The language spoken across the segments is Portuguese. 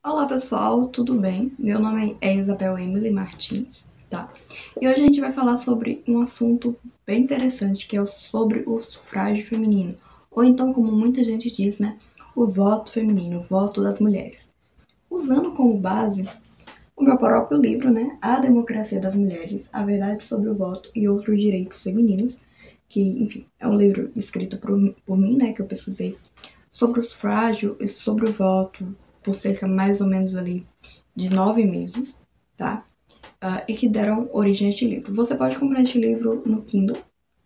Olá pessoal, tudo bem? Meu nome é Isabel Emily Martins, tá? E hoje a gente vai falar sobre um assunto bem interessante, que é sobre o sufrágio feminino, ou então, como muita gente diz, né, o voto feminino, o voto das mulheres. Usando como base o meu próprio livro, né, A Democracia das Mulheres, A Verdade sobre o Voto e Outros Direitos Femininos, que, enfim, é um livro escrito por mim, né, que eu pesquisei sobre o sufrágio e sobre o voto por cerca mais ou menos ali de 9 meses, tá? E que deram origem a este livro. Você pode comprar este livro no Kindle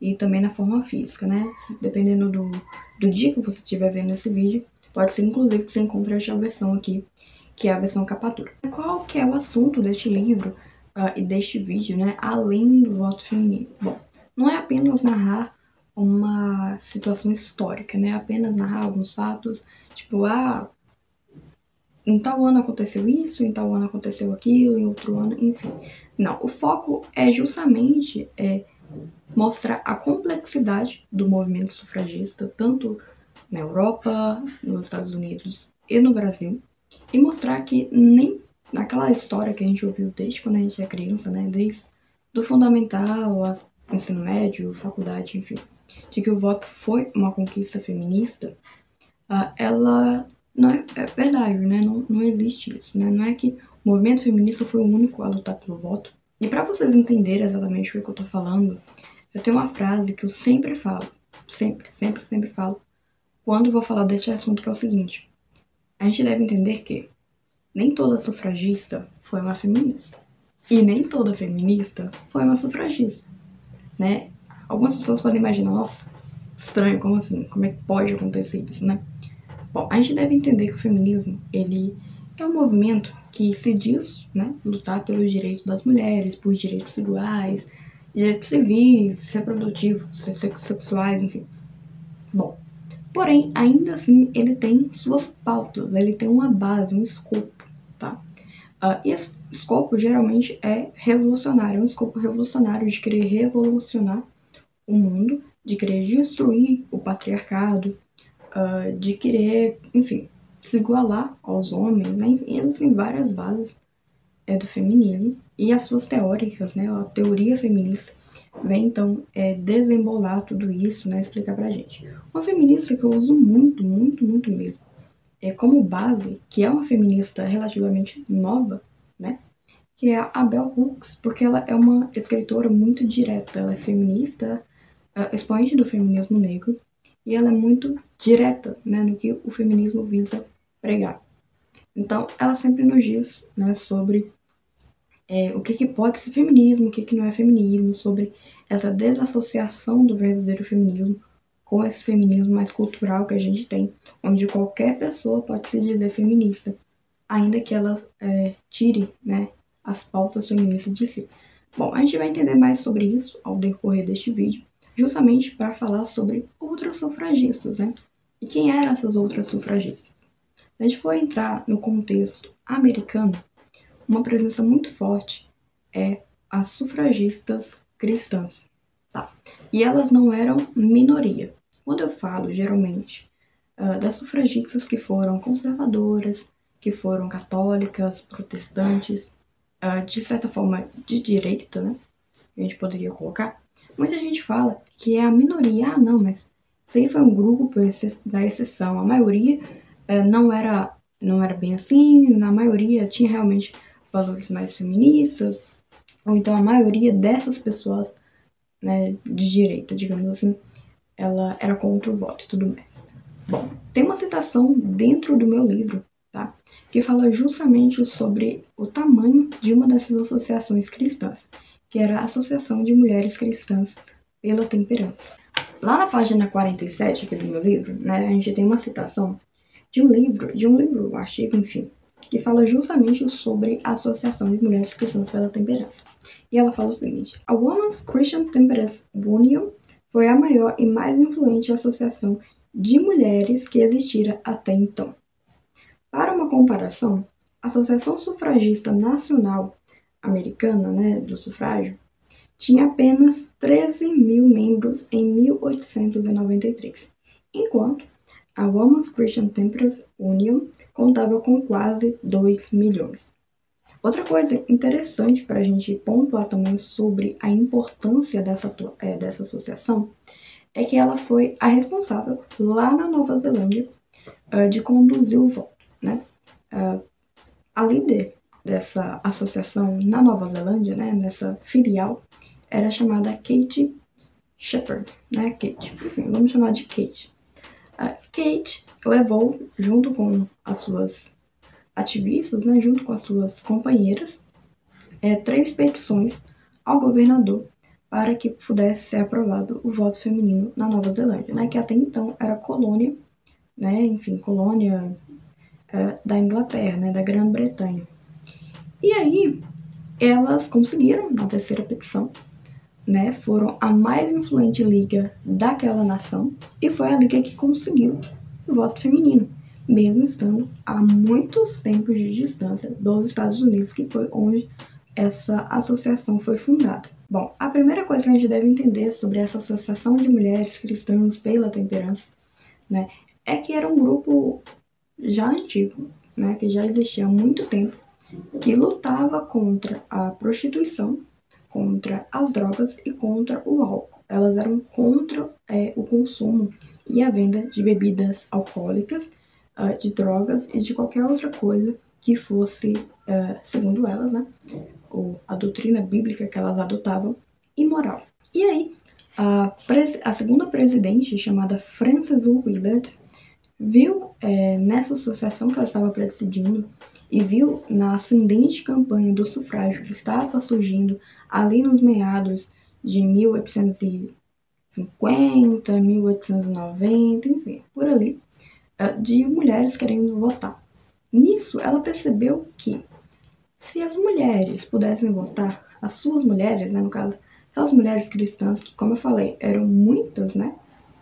e também na forma física, né? Dependendo do dia que você estiver vendo esse vídeo, pode ser inclusive que você encontre esta versão aqui, que é a versão capa dura. Qual que é o assunto deste livro e deste vídeo, né? Além do voto feminino? Bom, não é apenas narrar uma situação histórica, né? Apenas narrar alguns fatos, tipo, em tal ano aconteceu isso, em tal ano aconteceu aquilo, em outro ano, enfim. Não, o foco é justamente mostrar a complexidade do movimento sufragista, tanto na Europa, nos Estados Unidos e no Brasil, e mostrar que nem naquela história que a gente ouviu desde quando a gente é criança, né, desde do fundamental ao ensino médio, faculdade, enfim, de que o voto foi uma conquista feminista, ela não é verdade, né? Não existe isso, né? Não é que o movimento feminista foi o único a lutar pelo voto. E para vocês entenderem exatamente o que eu tô falando, eu tenho uma frase que eu sempre falo, sempre falo, quando vou falar deste assunto, que é o seguinte: a gente deve entender que nem toda sufragista foi uma feminista. E nem toda feminista foi uma sufragista, né? Algumas pessoas podem imaginar, nossa, estranho, como assim? Como é que pode acontecer isso, né? Bom, a gente deve entender que o feminismo, ele é um movimento que se diz, né, lutar pelos direitos das mulheres, por direitos iguais, direitos civis, reprodutivos, sexuais, enfim. Bom, porém, ainda assim, ele tem suas pautas, ele tem uma base, um escopo, tá? E esse escopo geralmente é revolucionário, é um escopo revolucionário de querer revolucionar o mundo, de querer destruir o patriarcado, de querer, enfim, se igualar aos homens, né? Enfim, existem várias bases do feminismo e as suas teóricas, né? A teoria feminista vem então desembolar tudo isso, né? Explicar pra gente. Uma feminista que eu uso muito mesmo, como base, que é uma feminista relativamente nova, né? Que é a Bell Hooks, porque ela é uma escritora muito direta, ela é feminista, expoente do feminismo negro, e ela é muito direta, né, no que o feminismo visa pregar. Então, ela sempre nos diz, né, sobre o que pode ser feminismo, o que não é feminismo, sobre essa desassociação do verdadeiro feminismo com esse feminismo mais cultural que a gente tem, onde qualquer pessoa pode se dizer feminista, ainda que ela tire, né, as pautas feministas de si. Bom, a gente vai entender mais sobre isso ao decorrer deste vídeo, justamente para falar sobre outras sufragistas, né? E quem eram essas outras sufragistas? A gente for entrar no contexto americano, uma presença muito forte é as sufragistas cristãs, tá? E elas não eram minoria. Quando eu falo, geralmente, das sufragistas que foram conservadoras, que foram católicas, protestantes, de certa forma de direita, né? A gente poderia colocar. Muita gente fala que é a minoria. Ah, não, mas isso aí foi um grupo da exceção. A maioria não era bem assim. Na maioria tinha realmente valores mais feministas. Ou então a maioria dessas pessoas, né, de direita, digamos assim, ela era contra o voto e tudo mais. Bom, tem uma citação dentro do meu livro, tá? Que fala justamente sobre o tamanho de uma dessas associações cristãs, que era a Associação de Mulheres Cristãs pela Temperança. Lá na página 47 aqui do meu livro, né, a gente tem uma citação de um artigo, enfim, que fala justamente sobre a Associação de Mulheres Cristãs pela Temperança. E ela fala o seguinte: A Women's Christian Temperance Union foi a maior e mais influente associação de mulheres que existira até então. Para uma comparação, a Associação Sufragista Nacional Americana, né, do sufrágio, tinha apenas 13 mil membros em 1893, enquanto a Women's Christian Temperance Union contava com quase 2 milhões. Outra coisa interessante para a gente pontuar também sobre a importância dessa associação é que ela foi a responsável lá na Nova Zelândia de conduzir o voto, né? A líder dessa associação na Nova Zelândia, né, nessa filial, era chamada Kate Shepherd, né? Kate, enfim, vamos chamar de Kate. A Kate levou, junto com as suas ativistas, né, junto com as suas companheiras, 3 petições ao governador para que pudesse ser aprovado o voto feminino na Nova Zelândia, né, que até então era colônia, né, enfim, colônia da Inglaterra, né, da Grã-Bretanha. E aí, elas conseguiram, na terceira petição, né, foram a mais influente liga daquela nação e foi a liga que conseguiu o voto feminino, mesmo estando a muitos tempos de distância dos Estados Unidos, que foi onde essa associação foi fundada. Bom, a primeira coisa que a gente deve entender sobre essa associação de mulheres cristãs pela temperança, né, é que era um grupo já antigo, né, que já existia há muito tempo, que lutava contra a prostituição, contra as drogas e contra o álcool. Elas eram contra o consumo e a venda de bebidas alcoólicas, de drogas e de qualquer outra coisa que fosse, segundo elas, né, a doutrina bíblica que elas adotavam, imoral. E aí, a segunda presidente, chamada Frances Willard, viu nessa associação que ela estava presidindo e viu na ascendente campanha do sufrágio que estava surgindo ali nos meados de 1850, 1890, enfim, por ali, de mulheres querendo votar. Nisso, ela percebeu que se as mulheres pudessem votar, as suas mulheres, né, no caso, as mulheres cristãs, que, como eu falei, eram muitas, né?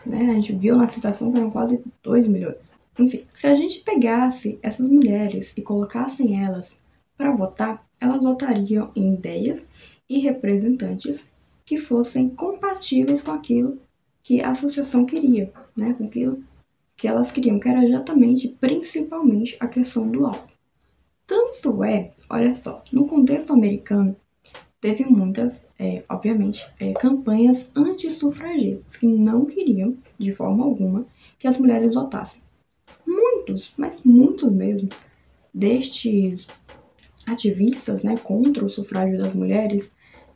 A gente viu na citação que eram quase 2 milhões. Enfim, se a gente pegasse essas mulheres e colocassem elas para votar, elas votariam em ideias e representantes que fossem compatíveis com aquilo que a associação queria, né? Com aquilo que elas queriam, que era exatamente, principalmente, a questão do álcool. Tanto é, olha só, no contexto americano, teve muitas, obviamente, campanhas antissufragistas que não queriam, de forma alguma, que as mulheres votassem. Muitos, mas muitos mesmo, destes ativistas, né, contra o sufrágio das mulheres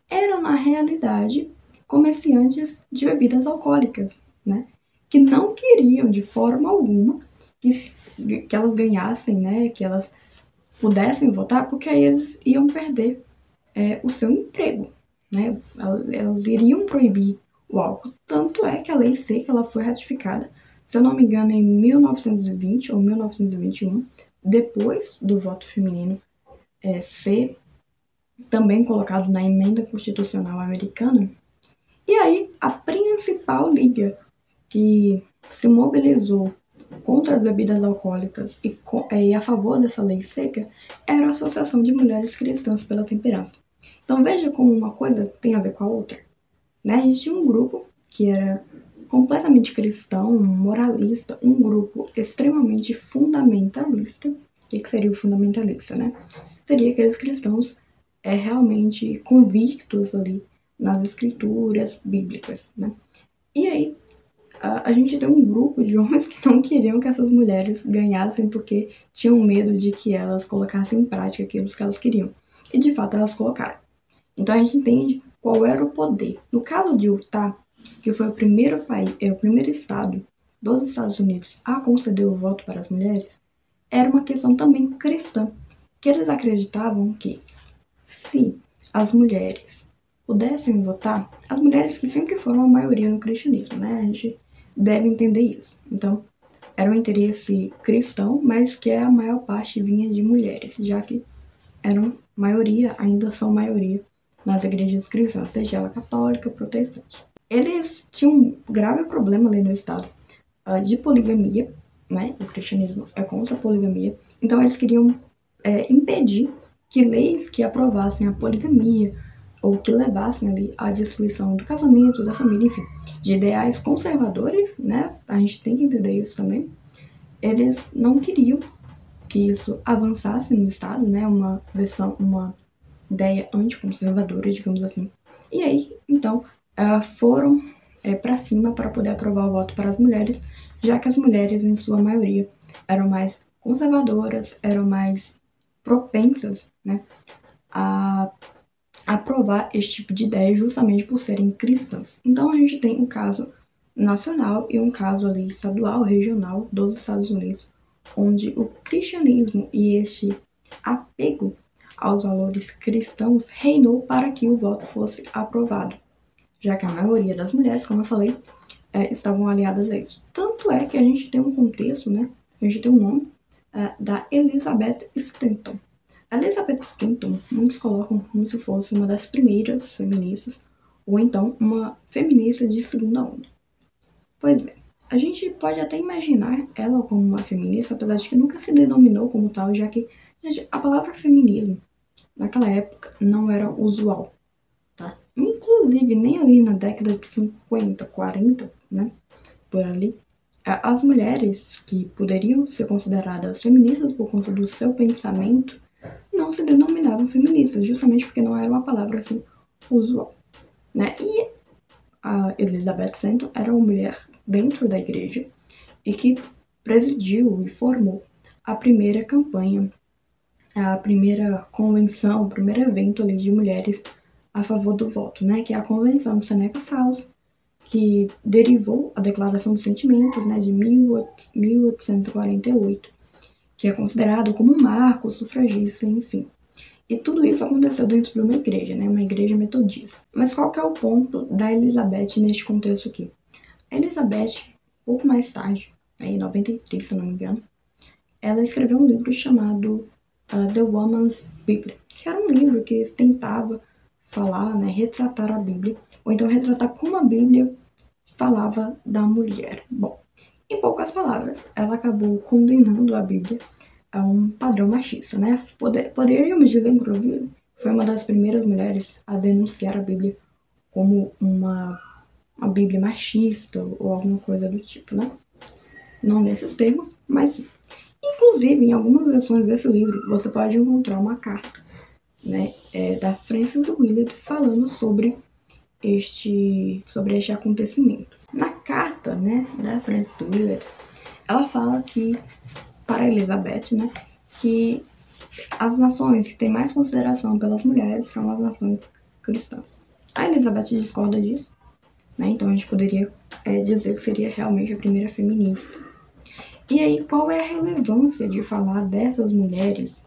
eram, na realidade, comerciantes de bebidas alcoólicas, né, que não queriam, de forma alguma, que elas ganhassem, né, que elas pudessem votar, porque aí eles iam perder o seu emprego, né? Elas iriam proibir o álcool. Tanto é que a lei seca ela foi ratificada, se eu não me engano, em 1920 ou 1921, depois do voto feminino ser também colocado na emenda constitucional americana. E aí, a principal liga que se mobilizou contra as bebidas alcoólicas e a favor dessa lei seca era a Associação de Mulheres Cristãs pela Temperança. Então veja como uma coisa tem a ver com a outra, né? A gente tinha um grupo que era completamente cristão, moralista, um grupo extremamente fundamentalista. O que seria o fundamentalista, né? Seria aqueles cristãos realmente convictos ali nas escrituras bíblicas, né? E aí, a gente tem um grupo de homens que não queriam que essas mulheres ganhassem porque tinham medo de que elas colocassem em prática aquilo que elas queriam. E de fato elas colocaram. Então a gente entende qual era o poder. No caso de Utah, que foi o primeiro estado dos Estados Unidos a conceder o voto para as mulheres, era uma questão também cristã, que eles acreditavam que se as mulheres pudessem votar, as mulheres que sempre foram a maioria no cristianismo, né? A gente deve entender isso. Então, era um interesse cristão, mas que a maior parte vinha de mulheres, já que eram maioria, ainda são maioria nas igrejas cristãs, seja ela católica, protestante. Eles tinham um grave problema ali no estado de poligamia, né? O cristianismo é contra a poligamia, então eles queriam impedir que leis que aprovassem a poligamia ou que levassem ali à destruição do casamento, da família, enfim, de ideais conservadores, né? A gente tem que entender isso também, eles não queriam que isso avançasse no Estado, né? Uma ideia anticonservadora, digamos assim. E aí, então, foram para cima para poder aprovar o voto para as mulheres, já que as mulheres, em sua maioria, eram mais conservadoras, eram mais propensas, né, a aprovar esse tipo de ideia justamente por serem cristãs. Então a gente tem um caso nacional e um caso ali estadual, regional dos Estados Unidos, onde o cristianismo e este apego aos valores cristãos reinou para que o voto fosse aprovado, já que a maioria das mulheres, como eu falei, estavam aliadas a isso. Tanto é que a gente tem um contexto, né? A gente tem um nome da Elizabeth Stanton. A Elizabeth Stanton, muitos colocam como se fosse uma das primeiras feministas, ou então uma feminista de segunda onda. Pois bem, a gente pode até imaginar ela como uma feminista, apesar de que nunca se denominou como tal, já que a palavra feminismo, naquela época, não era usual, tá? Inclusive, nem ali na década de 50, 40, né, por ali, as mulheres que poderiam ser consideradas feministas por conta do seu pensamento não se denominavam feministas, justamente porque não era uma palavra assim usual, né? E a Elizabeth Stanton era uma mulher dentro da igreja e que presidiu e formou a primeira campanha, a primeira convenção, o primeiro evento ali de mulheres a favor do voto, né? Que é a Convenção de Seneca Falls, que derivou a Declaração dos Sentimentos, né, de 1848, que é considerado como um marco sufragista, enfim. E tudo isso aconteceu dentro de uma igreja, né, uma igreja metodista. Mas qual que é o ponto da Elizabeth neste contexto aqui? A Elizabeth, pouco mais tarde, em 93, se eu não me engano, ela escreveu um livro chamado The Woman's Bible, que era um livro que tentava falar, né, retratar a Bíblia, ou então retratar como a Bíblia falava da mulher. Bom, em poucas palavras, ela acabou condenando a Bíblia a um padrão machista, né? Poderíamos dizer, inclusive, foi uma das primeiras mulheres a denunciar a Bíblia como uma Bíblia machista ou alguma coisa do tipo, né? Não nesses termos, mas sim. Inclusive, em algumas versões desse livro, você pode encontrar uma carta, né, da Frances Willard falando sobre este acontecimento. Na carta, né, da Frances Willard, ela fala que, para Elizabeth, né, que as nações que têm mais consideração pelas mulheres são as nações cristãs. A Elizabeth discorda disso, né, então a gente poderia dizer que seria realmente a primeira feminista. E aí, qual é a relevância de falar dessas mulheres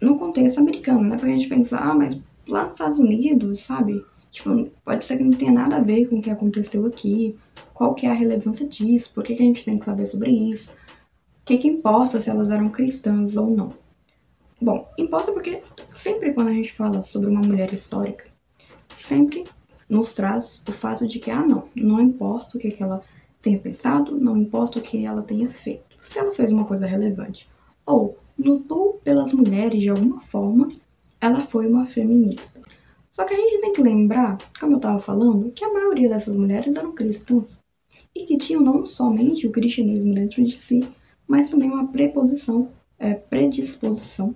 no contexto americano, né? Pra gente pensar, mas lá nos Estados Unidos, sabe? Tipo, pode ser que não tenha nada a ver com o que aconteceu aqui. Qual que é a relevância disso? Por que a gente tem que saber sobre isso? O que importa se elas eram cristãs ou não? Bom, importa porque sempre quando a gente fala sobre uma mulher histórica, sempre nos traz o fato de que, não importa o que ela tenha pensado, não importa o que ela tenha feito. Se ela fez uma coisa relevante ou lutou pelas mulheres de alguma forma, ela foi uma feminista. Só que a gente tem que lembrar, como eu estava falando, que a maioria dessas mulheres eram cristãs e que tinham não somente o cristianismo dentro de si, mas também uma predisposição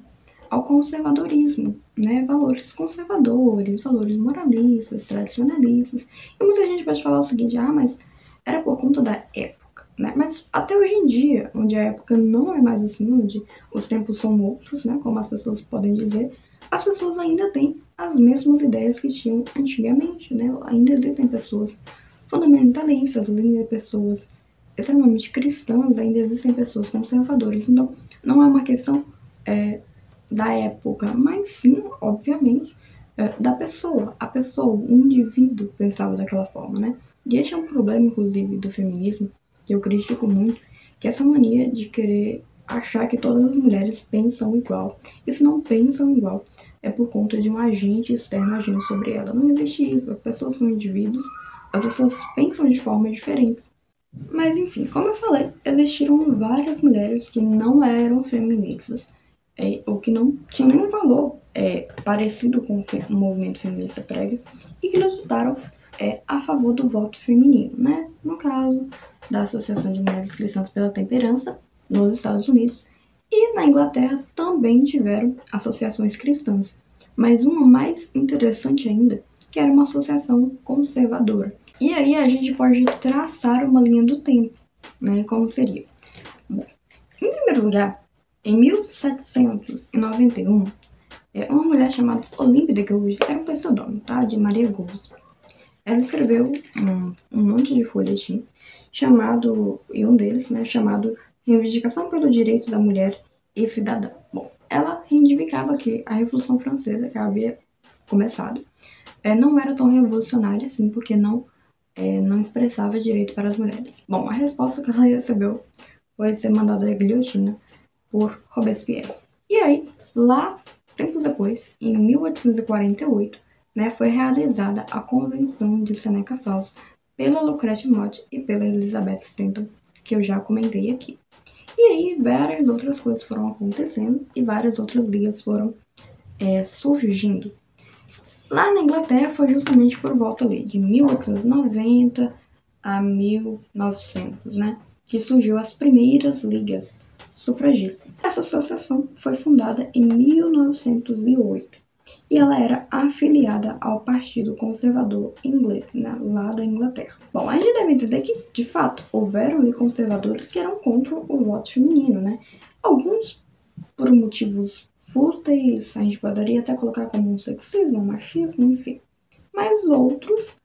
ao conservadorismo, né? Valores conservadores, valores moralistas, tradicionalistas. E muita gente pode falar o seguinte, mas era por conta da época, né? Mas até hoje em dia, onde a época não é mais assim, onde os tempos são outros, né? Como as pessoas podem dizer, as pessoas ainda têm as mesmas ideias que tinham antigamente, né? Ainda existem pessoas fundamentalistas, ainda pessoas extremamente cristãs, ainda existem pessoas conservadoras. Então, não é uma questão da época, mas sim, obviamente, da pessoa. A pessoa, o indivíduo pensava daquela forma, né? E esse é um problema, inclusive, do feminismo, que eu critico muito, que é essa mania de querer achar que todas as mulheres pensam igual. E se não pensam igual, é por conta de um agente externo agindo sobre ela. Não existe isso. As pessoas são indivíduos, as pessoas pensam de formas diferentes. Mas, enfim, como eu falei, existiram várias mulheres que não eram feministas, ou que não tinham nenhum valor parecido com o movimento feminista prega, e que lutaram é a favor do voto feminino, né? No caso da Associação de Mulheres Cristãs pela Temperança, nos Estados Unidos, e na Inglaterra também tiveram associações cristãs, mas uma mais interessante ainda, que era uma associação conservadora. E aí a gente pode traçar uma linha do tempo, né? Como seria? Bom, em primeiro lugar, em 1791, uma mulher chamada Olympe de Gouges, era um pseudônimo, tá? De Maria Gouges. Ela escreveu um monte de folhetim chamado, e um deles, né, chamado Reivindicação pelo Direito da Mulher e Cidadã. Bom, ela reivindicava que a Revolução Francesa, que havia começado, não era tão revolucionária assim, porque não expressava direito para as mulheres. Bom, a resposta que ela recebeu foi ser mandada à guilhotina por Robespierre. E aí, lá, tempos depois, em 1848, né, foi realizada a Convenção de Seneca Falls pela Lucretia Mott e pela Elizabeth Stanton, que eu já comentei aqui. E aí, várias outras coisas foram acontecendo e várias outras ligas foram surgindo. Lá na Inglaterra foi justamente por volta ali de 1890 a 1900, né, que surgiu as primeiras ligas sufragistas. Essa associação foi fundada em 1908 e ela era afiliada ao Partido Conservador Inglês, né, lá da Inglaterra. Bom, a gente deve entender que, de fato, houveram conservadores que eram contra o voto feminino, né? Alguns por motivos fúteis, a gente poderia até colocar como um sexismo, um machismo, enfim. Mas outros,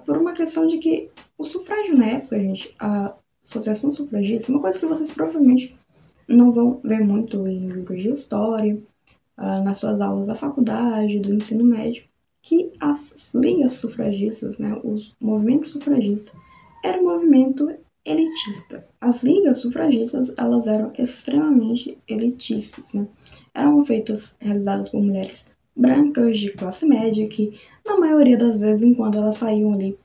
por uma questão de que o sufrágio na época, gente, a associação sufragista, uma coisa que vocês provavelmente não vão ver muito em livros de história, nas suas aulas da faculdade, do ensino médio, que as ligas sufragistas, né, os movimentos sufragistas, era um movimento elitista. As ligas sufragistas, elas eram extremamente elitistas, né? Eram realizadas por mulheres brancas de classe média, que na maioria das vezes, enquanto elas saíam ali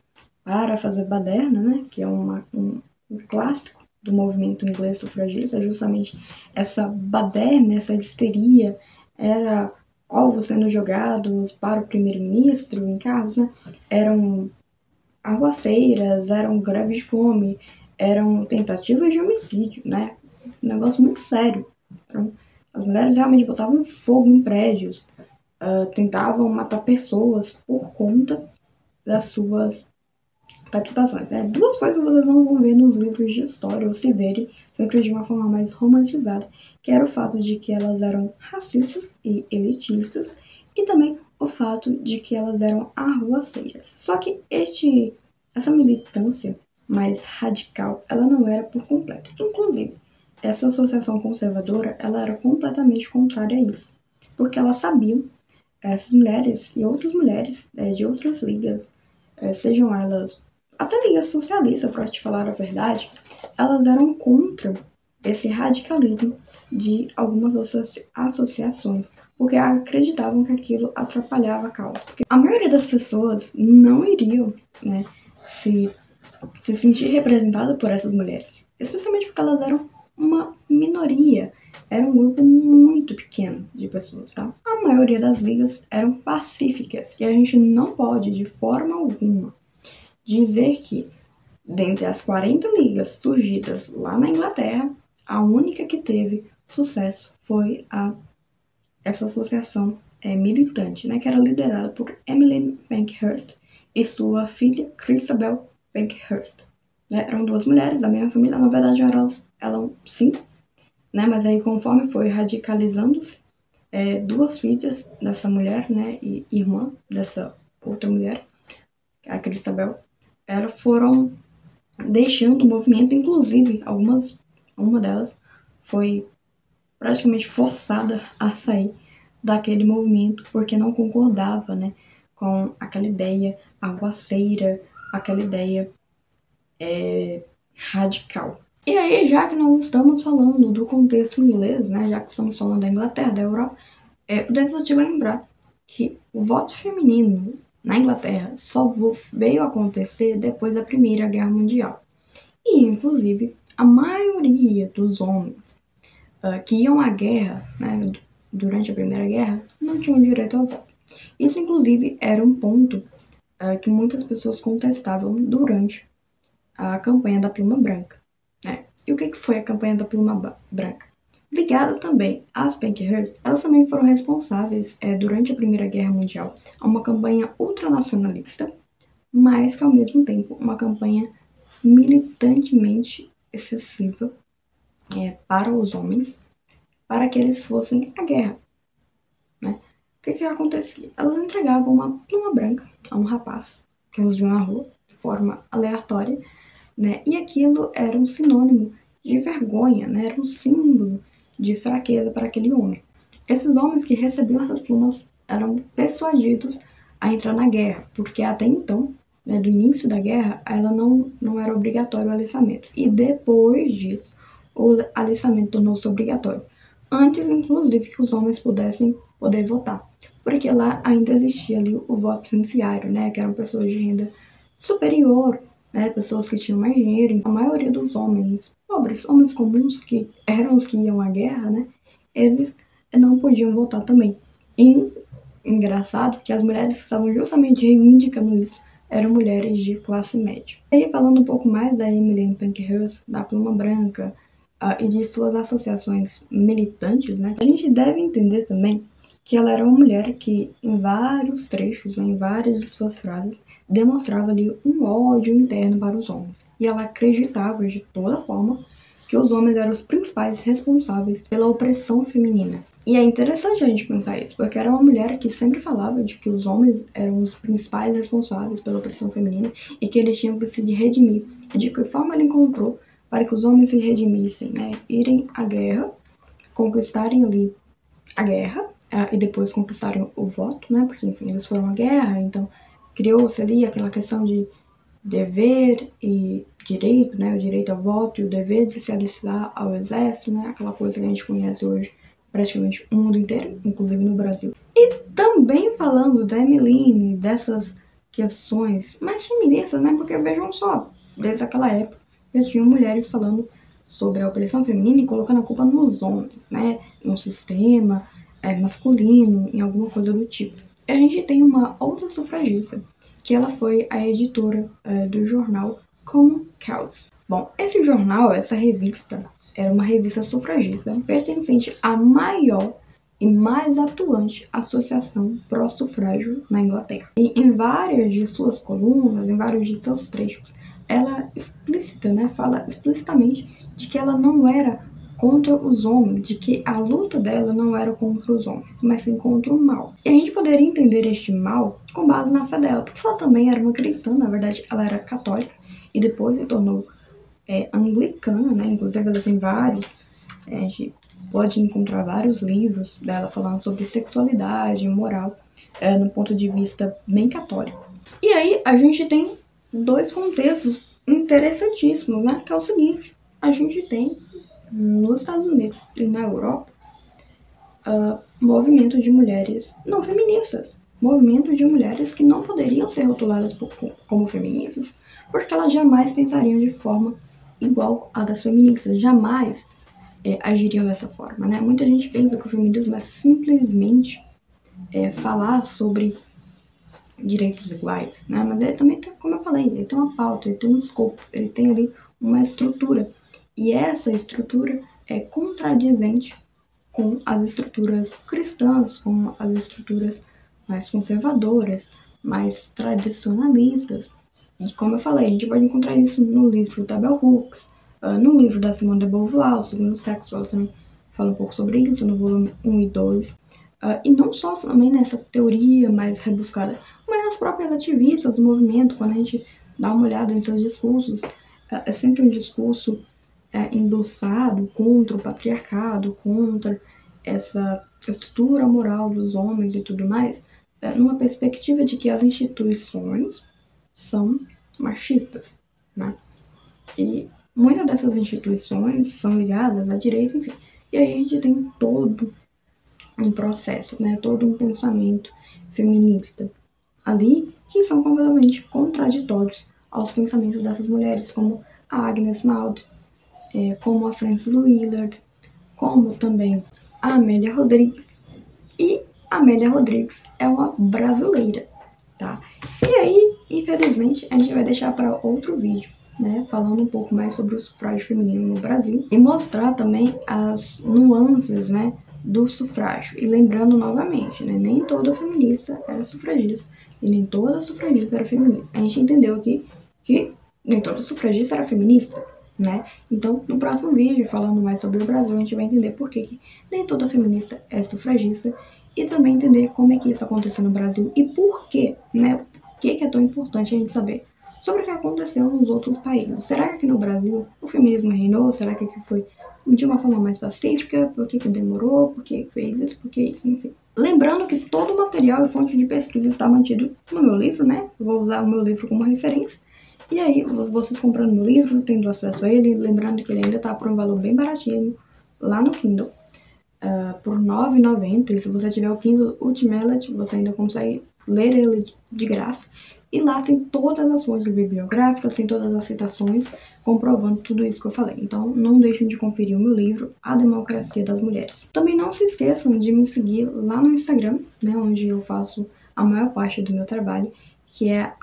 para fazer baderna, né, que é um clássico do movimento inglês sufragista, justamente essa baderna, essa histeria, era ovos sendo jogados para o primeiro-ministro em carros, né? Eram arruaceiras, eram greves de fome, eram tentativas de homicídio, né? Um negócio muito sério. As mulheres realmente botavam fogo em prédios, tentavam matar pessoas por conta das suas participações. Duas coisas vocês não vão ver nos livros de história, ou se verem sempre de uma forma mais romantizada, que era o fato de que elas eram racistas e elitistas, e também o fato de que elas eram arruaceiras. Só que essa militância mais radical, ela não era por completo. Inclusive, essa associação conservadora, ela era completamente contrária a isso, porque elas sabiam, essas mulheres e outras mulheres de outras ligas, sejam elas até ligas socialistas, para te falar a verdade, elas eram contra esse radicalismo de algumas associações, porque acreditavam que aquilo atrapalhava a causa. Porque a maioria das pessoas não iriam, né, se sentir representada por essas mulheres, especialmente porque elas eram uma minoria, era um grupo muito pequeno de pessoas, tá? A maioria das ligas eram pacíficas, e a gente não pode, de forma alguma, dizer que, dentre as 40 ligas surgidas lá na Inglaterra, a única que teve sucesso foi essa associação militante, né, que era liderada por Emmeline Pankhurst e sua filha Christabel Pankhurst. Né, eram duas mulheres da mesma família, na verdade eram 5, né, mas aí conforme foi radicalizando-se, duas filhas dessa mulher, né, e irmã dessa outra mulher, a Christabel, elas foram deixando o movimento, inclusive uma delas foi praticamente forçada a sair daquele movimento porque não concordava, né, com aquela ideia arruaceira, aquela ideia radical. E aí, já que nós estamos falando do contexto inglês, né, já que estamos falando da Inglaterra, da Europa, eu devo te lembrar que o voto feminino na Inglaterra só veio acontecer depois da Primeira Guerra Mundial. E, inclusive, a maioria dos homens que iam à guerra, né, durante a Primeira Guerra, não tinham direito ao voto. Isso, inclusive, era um ponto que muitas pessoas contestavam durante a campanha da Pluma Branca, né? E o que foi a campanha da Pluma Branca? Ligada também às Pankhurst, elas também foram responsáveis, durante a Primeira Guerra Mundial, a uma campanha ultranacionalista, mas que ao mesmo tempo uma campanha militantemente excessiva para os homens, para que eles fossem à guerra, né? O que acontecia? Elas entregavam uma pluma branca a um rapaz que elas viam na rua, de forma aleatória, né? E aquilo era um sinônimo de vergonha, né? Era um símbolo de fraqueza para aquele homem. Esses homens que recebiam essas plumas eram persuadidos a entrar na guerra, porque até então, né, do início da guerra, ela não era obrigatório o alistamento. E depois disso, o alistamento tornou-se obrigatório. Antes, inclusive, que os homens pudessem poder votar. Porque lá ainda existia ali o voto censiário, né? Que eram pessoas de renda superior, né? Pessoas que tinham mais dinheiro. A maioria dos homens pobres, homens comuns, que eram os que iam à guerra, né? Eles não podiam votar também. E engraçado que as mulheres que estavam justamente reivindicando isso eram mulheres de classe média. E aí, falando um pouco mais da Emmeline Pankhurst, da Pluma Branca, e de suas associações militantes, né? A gente deve entender também que ela era uma mulher que, em vários trechos, né, em várias de suas frases, demonstrava ali um ódio interno para os homens. E ela acreditava de toda forma que os homens eram os principais responsáveis pela opressão feminina. E é interessante a gente pensar isso, porque era uma mulher que sempre falava de que os homens eram os principais responsáveis pela opressão feminina e que eles tinham que se redimir. E de que forma ela encontrou para que os homens se redimissem, né? Irem à guerra, conquistarem ali a guerra, e depois conquistarem o voto, né? Porque, enfim, eles foram à guerra, então criou-se ali aquela questão de dever e direito, né? O direito ao voto e o dever de se alistar ao exército, né? Aquela coisa que a gente conhece hoje praticamente o mundo inteiro, inclusive no Brasil. E também falando da Emmeline, dessas questões mais feministas, né? Porque vejam só, desde aquela época já tinham mulheres falando sobre a opressão feminina e colocando a culpa nos homens, né? No sistema masculino, em alguma coisa do tipo. E a gente tem uma outra sufragista, que ela foi a editora do jornal Common Cause. Bom, esse jornal, essa revista, era uma revista sufragista pertencente à maior e mais atuante associação pró-sufrágio na Inglaterra. E em várias de suas colunas, em vários de seus trechos, ela fala explicitamente de que ela não era contra os homens, de que a luta dela não era contra os homens, mas sim contra o mal. E a gente poderia entender este mal com base na fé dela, porque ela também era uma cristã, na verdade ela era católica, e depois se tornou anglicana, né? Inclusive ela tem vários, a gente pode encontrar vários livros dela falando sobre sexualidade, moral, no ponto de vista bem católico. E aí a gente tem dois contextos interessantíssimos, né? Que é o seguinte, a gente tem nos Estados Unidos e na Europa movimento de mulheres não feministas, movimento de mulheres que não poderiam ser rotuladas como feministas, porque elas jamais pensariam de forma igual à das feministas, jamais agiriam dessa forma, né? Muita gente pensa que o feminismo é simplesmente falar sobre direitos iguais, né? Mas ele também tem, como eu falei, ele tem uma pauta, ele tem um escopo, ele tem ali uma estrutura. E essa estrutura é contradizente com as estruturas cristãs, com as estruturas mais conservadoras, mais tradicionalistas. E como eu falei, a gente pode encontrar isso no livro da Bell Hooks, no livro da Simone de Beauvoir, O Segundo Sexo, ela também fala um pouco sobre isso, no volume 1 e 2. E não só também nessa teoria mais rebuscada, mas as próprias ativistas do movimento, quando a gente dá uma olhada em seus discursos, é sempre um discurso endossado contra o patriarcado, contra essa estrutura moral dos homens e tudo mais, numa perspectiva de que as instituições são machistas, né? E muitas dessas instituições são ligadas à direita, enfim. E aí a gente tem todo um processo, né? Todo um pensamento feminista ali que são completamente contraditórios aos pensamentos dessas mulheres, como a Agnes Maud, como a Frances Willard, como também a Amélia Rodrigues. E a Amélia Rodrigues é uma brasileira, tá? E aí infelizmente, a gente vai deixar para outro vídeo, né, falando um pouco mais sobre o sufrágio feminino no Brasil e mostrar também as nuances, né, do sufrágio. E lembrando novamente, né, nem toda feminista era sufragista e nem toda sufragista era feminista. A gente entendeu aqui que nem toda sufragista era feminista, né? Então, no próximo vídeo, falando mais sobre o Brasil, a gente vai entender por que nem toda feminista é sufragista e também entender como é que isso aconteceu no Brasil e por quê, né? Por que é tão importante a gente saber sobre o que aconteceu nos outros países. Será que aqui no Brasil o feminismo reinou? Será que aqui foi de uma forma mais pacífica? Por que demorou? Por que fez isso? Por que isso? Enfim. Lembrando que todo o material e fonte de pesquisa está mantido no meu livro, né? Eu vou usar o meu livro como referência. E aí, vocês comprando meu livro, tendo acesso a ele, lembrando que ele ainda está por um valor bem baratinho lá no Kindle, por R$ 9,90. E se você tiver o Kindle Ultimate, você ainda consegue ler ele de graça. E lá tem todas as fontes bibliográficas, tem todas as citações comprovando tudo isso que eu falei. Então, não deixem de conferir o meu livro, A Democracia das Mulheres. Também não se esqueçam de me seguir lá no Instagram, né, onde eu faço a maior parte do meu trabalho, que é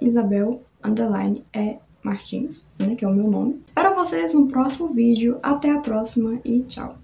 @Isabel_Martins, né, que é o meu nome. Espero vocês no próximo vídeo. Até a próxima e tchau!